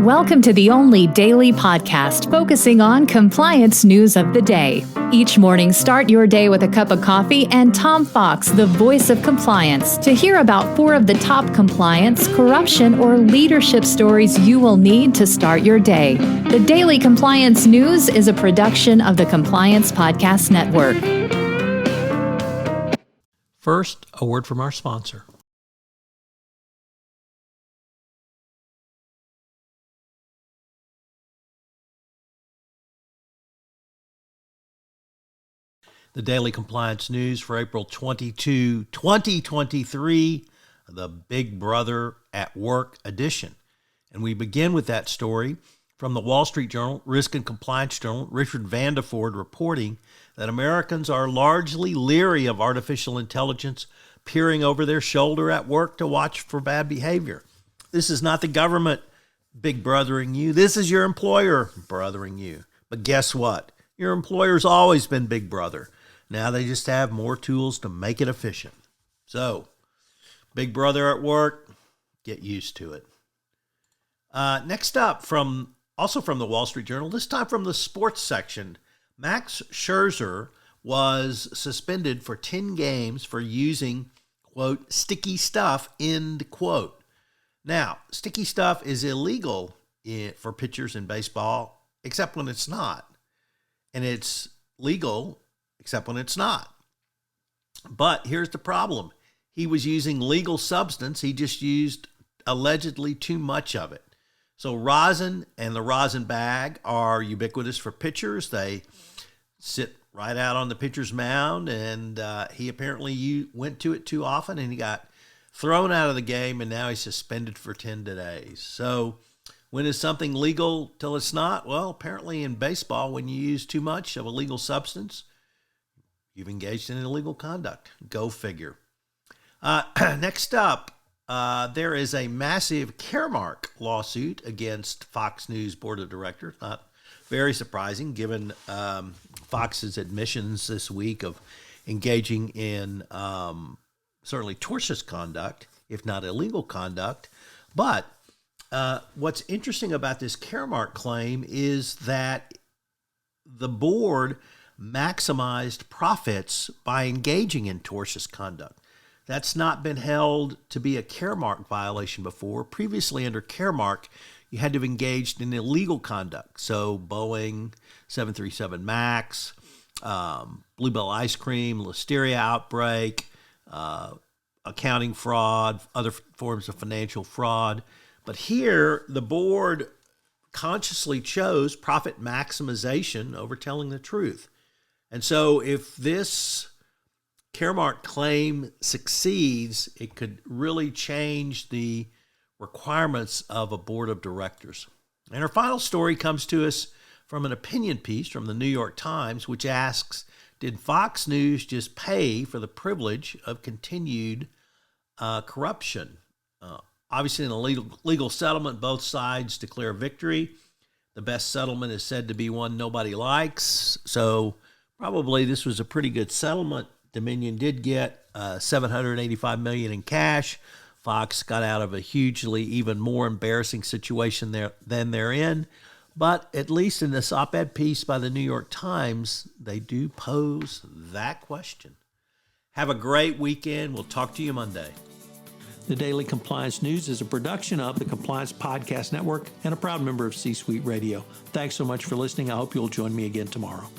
Welcome to the only daily podcast focusing on compliance news of the day. Each morning, start your day with a cup of coffee and Tom Fox, the voice of compliance, to hear about 4 of the top compliance, corruption, or leadership stories you will need to start your day. The Daily Compliance News is a production of the Compliance Podcast Network. First, a word from our sponsor. The Daily Compliance News for April 22, 2023, the Big Brother at Work edition. And we begin with that story from the Wall Street Journal, Risk and Compliance Journal, Richard Vandeford reporting that Americans are largely leery of artificial intelligence peering over their shoulder at work to watch for bad behavior. This is not the government big brothering you. This is your employer brothering you. But guess what? Your employer's always been big brother. Now they just have more tools to make it efficient. So, Big Brother at work, get used to it. Next up, also from the Wall Street Journal, this time from the sports section, Max Scherzer was suspended for 10 games for using, quote, sticky stuff, end quote. Now, sticky stuff is illegal for pitchers in baseball, except when it's not. And it's legal except when it's not. But here's the problem. He was using legal substance. He just used allegedly too much of it. So rosin and the rosin bag are ubiquitous for pitchers. They sit right out on the pitcher's mound, and he apparently went to it too often, and he got thrown out of the game, and now he's suspended for 10 days. So when is something legal till it's not? Well, apparently in baseball, when you use too much of a legal substance, you've engaged in illegal conduct. Go figure. Next up, there is a massive Caremark lawsuit against Fox News Board of Directors. Not very surprising, given Fox's admissions this week of engaging in certainly tortious conduct, if not illegal conduct. But what's interesting about this Caremark claim is that the board maximized profits by engaging in tortious conduct. That's not been held to be a Caremark violation before. Previously, under Caremark, you had to have engaged in illegal conduct. So Boeing 737 MAX, Bluebell Ice Cream, Listeria outbreak, accounting fraud, other forms of financial fraud. But here, the board consciously chose profit maximization over telling the truth. And so if this Caremark claim succeeds, it could really change the requirements of a board of directors. And our final story comes to us from an opinion piece from the New York Times, which asks, did Fox News just pay for the privilege of continued corruption? Obviously, in a legal settlement, both sides declare victory. The best settlement is said to be one nobody likes. So probably this was a pretty good settlement. Dominion did get $785 million in cash. Fox got out of a hugely even more embarrassing situation than they're in. But at least in this op-ed piece by the New York Times, they do pose that question. Have a great weekend. We'll talk to you Monday. The Daily Compliance News is a production of the Compliance Podcast Network and a proud member of C-Suite Radio. Thanks so much for listening. I hope you'll join me again tomorrow.